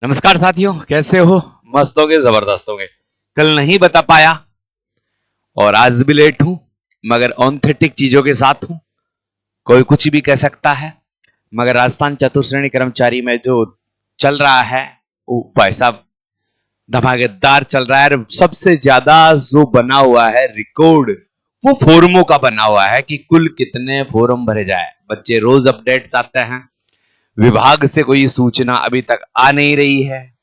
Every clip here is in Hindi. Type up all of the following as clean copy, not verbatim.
नमस्कार साथियों, कैसे हो? मस्त हो गए, जबरदस्त हो गए। कल नहीं बता पाया और आज भी लेट हूं, मगर ऑथेंटिक चीजों के साथ हूं। कोई कुछ भी कह सकता है, मगर राजस्थान चतुर्श्रेणी कर्मचारी में जो चल रहा है वो भाई साहब धमाकेदार चल रहा है। और सबसे ज्यादा जो बना हुआ है रिकॉर्ड, वो फोरमों का बना हुआ है कि कुल कितने फोरम भरे जाए। बच्चे रोज अपडेट चाहते हैं। विभाग से कोई सूचना अभी तक आ नहीं रही है।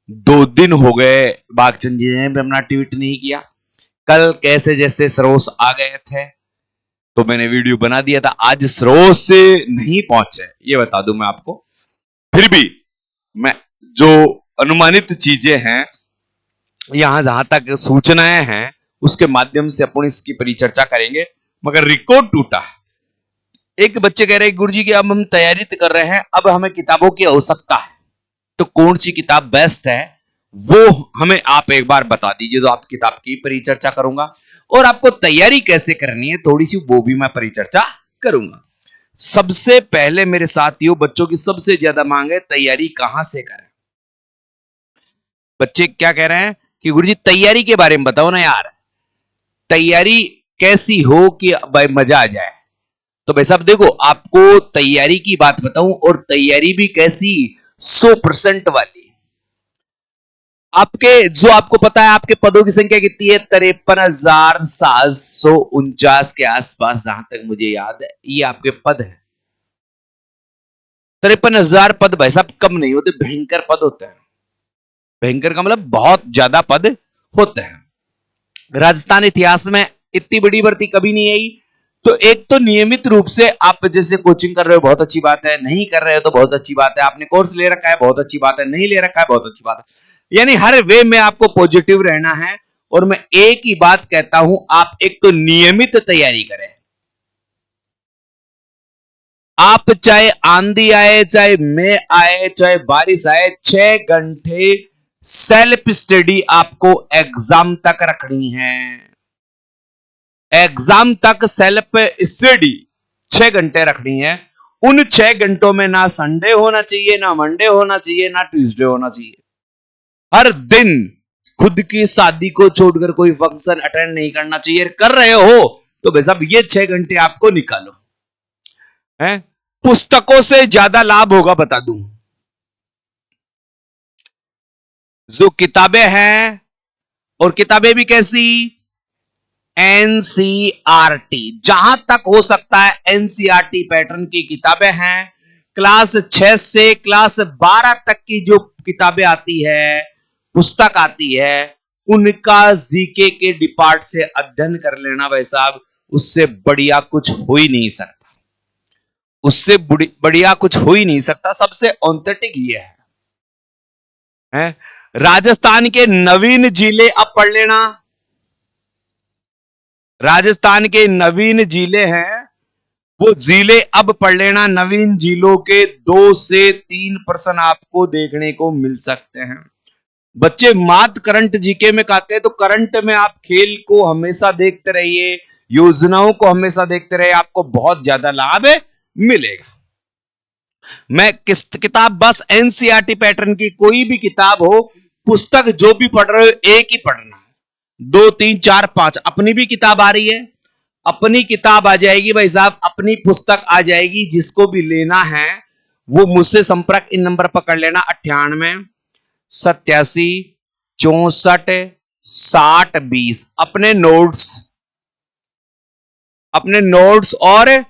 2 दिन हो गए बागचंद जी ने भी अपना ट्वीट नहीं किया। कल कैसे जैसे सरोस आ गए थे तो मैंने वीडियो बना दिया था। आज सरोस से नहीं पहुंचे, ये बता दूं मैं आपको। फिर भी मैं जो अनुमानित चीजें हैं, यहां जहां तक सूचनाएं हैं, उसके माध्यम से अपन इसकी परिचर्चा करेंगे। मगर रिकॉर्ड टूटा। एक बच्चे कह रहे हैं गुरुजी की अब हम तैयारी कर रहे हैं, अब हमें किताबों की आवश्यकता है, तो कौन सी किताब बेस्ट है वो हमें आप एक बार बता दीजिए। तो आप किताब की परिचर्चा करूंगा और आपको तैयारी कैसे करनी है थोड़ी सी वो भी मैं परिचर्चा करूंगा। सबसे पहले मेरे साथियों, बच्चों की सबसे ज्यादा मांग है तैयारी कहां से करें। बच्चे क्या कह रहे हैं कि गुरुजी तैयारी के बारे में बताओ ना यार, तैयारी कैसी हो कि भाई मजा आ जाए। तो भाई साहब देखो, आपको तैयारी की बात बताऊं, और तैयारी भी कैसी, 100% वाली। आपके जो आपको पता है आपके पदों की संख्या कितनी है? 53,749 के आसपास, जहां तक मुझे याद है ये आपके पद है। 53,000 पद भाई साहब कम नहीं होते, भयंकर पद होते हैं। भयंकर का मतलब बहुत ज्यादा पद होते हैं। राजस्थान इतिहास में इतनी बड़ी भर्ती कभी नहीं आई। तो एक तो नियमित रूप से आप जैसे कोचिंग कर रहे हो, बहुत अच्छी बात है। नहीं कर रहे हो तो बहुत अच्छी बात है। आपने कोर्स ले रखा है, बहुत अच्छी बात है। नहीं ले रखा है, बहुत अच्छी बात है। यानी हर वे में आपको पॉजिटिव रहना है। और मैं एक ही बात कहता हूं, आप एक तो नियमित तैयारी करें। आप चाहे आंधी आए, चाहे मैं आए, चाहे बारिश आए, 6 घंटे सेल्फ स्टडी आपको एग्जाम तक रखनी है। एग्जाम तक सेल्फ स्टडी 6 घंटे रखनी है। उन 6 घंटों में ना संडे होना चाहिए, ना मंडे होना चाहिए, ना ट्यूसडे होना चाहिए। हर दिन खुद की शादी को छोड़कर कोई फंक्शन अटेंड नहीं करना चाहिए। कर रहे हो तो भाई साहब ये 6 घंटे आपको निकालो। हैं? पुस्तकों से ज्यादा लाभ होगा, बता दूं। जो किताबें हैं, और किताबें भी कैसी, एनसीईआरटी, जहां तक हो सकता है एनसीईआरटी पैटर्न की किताबें हैं। क्लास 6 से क्लास 12 तक की जो किताबें आती है, पुस्तक आती है, उनका जीके के डिपार्ट से अध्ययन कर लेना भाई साहब। उससे बढ़िया कुछ हो ही नहीं सकता। उससे बढ़िया कुछ हो ही नहीं सकता। सबसे ऑथेंटिक ये है। राजस्थान के नवीन जिले अब पढ़ लेना। राजस्थान के नवीन जिले हैं, वो जिले अब पढ़ लेना। नवीन जिलों के 2 से 3 प्रश्न आपको देखने को मिल सकते हैं। बच्चे मात करंट जीके में कहते हैं, तो करंट में आप खेल को हमेशा देखते रहिए, योजनाओं को हमेशा देखते रहिए, आपको बहुत ज्यादा लाभ मिलेगा। मैं किस किताब, बस एनसीईआरटी पैटर्न की कोई भी किताब हो, पुस्तक जो भी पढ़ रहे हो एक ही पढ़ना। 2, 3, 4, 5 अपनी भी किताब आ रही है, अपनी किताब आ जाएगी भाई साहब, अपनी पुस्तक आ जाएगी। जिसको भी लेना है वो मुझसे संपर्क इन नंबर पर कर लेना, 98 87 64 60 20। अपने नोट्स और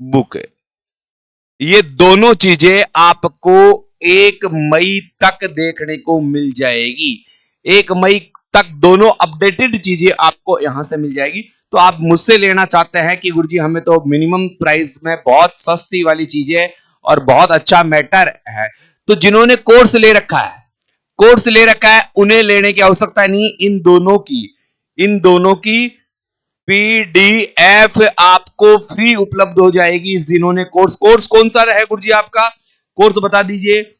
बुक ये दोनों चीजें आपको 1 मई तक देखने को मिल जाएगी। 1 मई तक दोनों अपडेटेड चीजें आपको यहां से मिल जाएगी। तो आप मुझसे लेना चाहते हैं कि गुरुजी हमें तो मिनिमम प्राइस में बहुत सस्ती वाली चीजें और बहुत अच्छा मैटर है, तो जिन्होंने कोर्स ले रखा है उन्हें लेने की आवश्यकता नहीं। इन दोनों की पीडीएफ आपको फ्री उपलब्ध हो जाएगी। जिन्होंने कोर्स कौन सा है गुरुजी आपका? कोर्स बता दीजिए।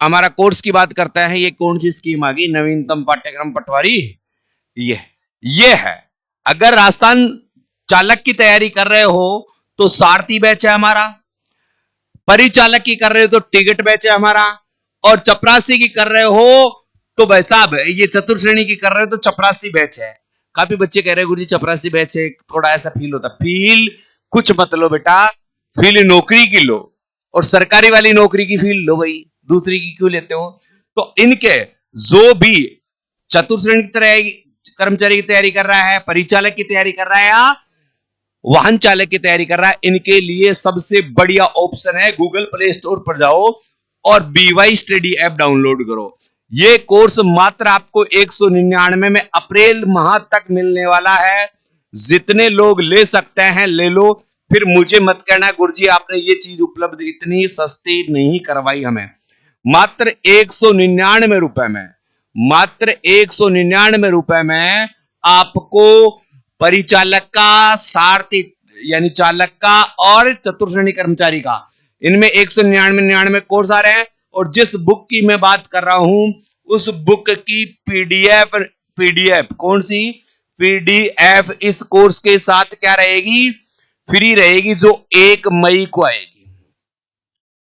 हमारा कोर्स की बात करता है, ये कौन सी स्कीम आ गई? नवीनतम पाठ्यक्रम पटवारी, ये है। अगर राजस्थान चालक की तैयारी कर रहे हो तो सारथी बैच है हमारा। परिचालक की कर रहे हो तो टिकट बैच है हमारा, और चपरासी की कर रहे हो तो भाई साहब ये चतुर्थ श्रेणी की कर रहे हो तो चपरासी बैच है। काफी बच्चे कह रहे हैं गुरुजी चपरासी बैच है, थोड़ा ऐसा फील होता। फील कुछ मत लो बेटा, फील नौकरी की लो, और सरकारी वाली नौकरी की फील लो भाई, दूसरी की क्यों लेते हो। तो इनके जो भी चतुर्थ श्रेणी की तरह कर्मचारी की तैयारी कर रहा है, परिचालक की तैयारी कर रहा है या वाहन चालक की तैयारी कर रहा है, इनके लिए सबसे बढ़िया ऑप्शन है गूगल प्ले स्टोर पर जाओ और BY स्टडी ऐप डाउनलोड करो। ये कोर्स मात्र आपको 199 में अप्रैल माह तक मिलने वाला है। जितने लोग ले सकते हैं ले लो, फिर मुझे मत कहना गुरुजी आपने ये चीज उपलब्ध इतनी सस्ती नहीं करवाई हमें। मात्र 199 रुपए में, मात्र 199 रुपए में आपको परिचालक का, सारथी यानी चालक का और चतुर्थ श्रेणी कर्मचारी का, इनमें 199 कोर्स आ रहे हैं। और जिस बुक की मैं बात कर रहा हूं उस बुक की पीडीएफ कौन सी पीडीएफ इस कोर्स के साथ क्या रहेगी, फ्री रहेगी, जो 1 मई को आएगी।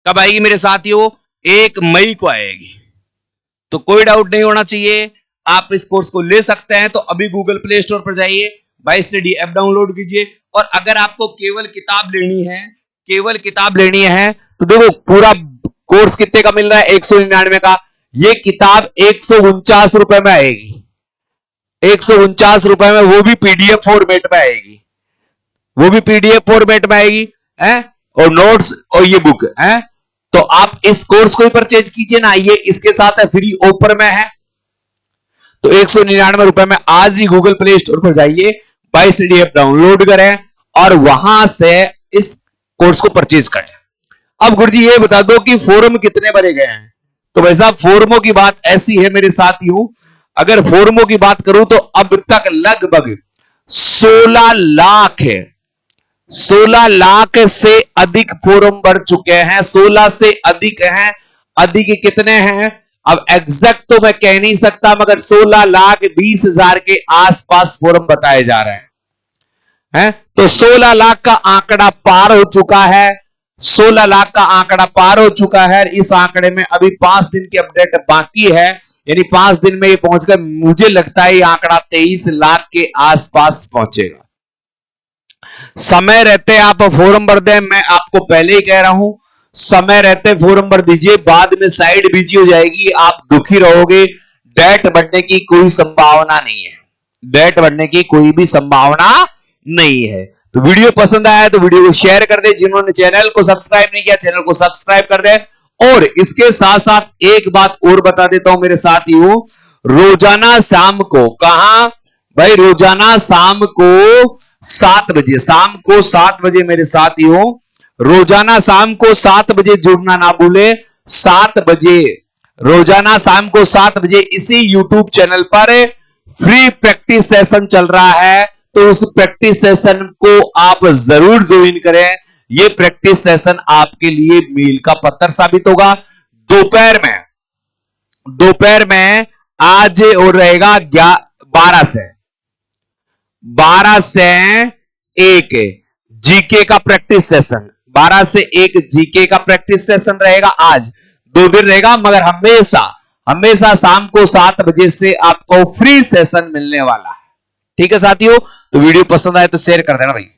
कब आएगी मेरे साथियों, 1 मई को आएगी। तो कोई डाउट नहीं होना चाहिए, आप इस कोर्स को ले सकते हैं। तो अभी गूगल प्ले स्टोर पर जाइए, BY स्टडी ऐप डाउनलोड कीजिए। और अगर आपको केवल किताब लेनी है, केवल किताब लेनी है तो देखो पूरा कोर्स कितने का मिल रहा है, 199 का। ये किताब 149 रुपए में आएगी, 149 रुपए में, वो भी पीडीएफ फॉर्मेट में आएगी, वो भी पीडीएफ फॉर्मेट में आएगी है, और नोट्स और ये बुक है। तो आप इस कोर्स को ही परचेज कीजिए ना, ये इसके साथ है, फ्री ऑफर में है। तो 199 रुपए में आज ही गूगल प्ले स्टोर पर जाइए, BY स्टडी ऐप डाउनलोड करें और वहां से इस कोर्स को परचेज करें। अब गुरुजी ये बता दो कि फॉर्म कितने भरे गए हैं। तो भाई साहब फॉर्मों की बात ऐसी है मेरे साथियों, अगर फॉर्मों की बात करूं तो अब तक लगभग 16 लाख है, 16 लाख से अधिक फॉर्म भर चुके हैं, 16 से अधिक हैं। अधिक कितने हैं अब एग्जैक्ट तो मैं कह नहीं सकता, मगर 16,20,000 के आसपास फॉर्म बताए जा रहे हैं। तो 16 लाख का आंकड़ा पार हो चुका है, 16 लाख का आंकड़ा पार हो चुका है। इस आंकड़े में अभी 5 दिन की अपडेट बाकी है, यानी 5 दिन में ये पहुंचकर मुझे लगता है ये आंकड़ा 23 लाख के आसपास पहुंचेगा। समय रहते आप फॉर्म भर दें, मैं आपको पहले ही कह रहा हूं, समय रहते फॉर्म भर दीजिए, बाद में साइड बिजी हो जाएगी, आप दुखी रहोगे। डेट बढ़ने की कोई संभावना नहीं है, डेट बढ़ने की कोई भी संभावना नहीं है। तो वीडियो पसंद आया तो वीडियो को शेयर कर दे, जिन्होंने चैनल को सब्सक्राइब नहीं किया चैनल को सब्सक्राइब कर दे। और इसके साथ साथ एक बात और बता देता हूं मेरे साथियों, रोजाना शाम को, कहां भाई, रोजाना शाम को 7 बजे, शाम को 7 बजे मेरे साथियों, रोजाना शाम को 7 बजे जुड़ना ना भूले। 7 बजे रोजाना शाम को 7 बजे इसी YouTube चैनल पर फ्री प्रैक्टिस सेशन चल रहा है, तो उस प्रैक्टिस सेशन को आप जरूर ज्वाइन करें। ये प्रैक्टिस सेशन आपके लिए मील का पत्थर साबित होगा। दोपहर में आज और रहेगा 12 से 1 जीके का प्रैक्टिस सेशन, 12 से 1 जीके का प्रैक्टिस सेशन रहेगा। आज 2 दिन रहेगा, मगर हमेशा शाम को 7 बजे से आपको फ्री सेशन मिलने वाला है। ठीक है साथियों, तो वीडियो पसंद आए तो शेयर कर देना भाई।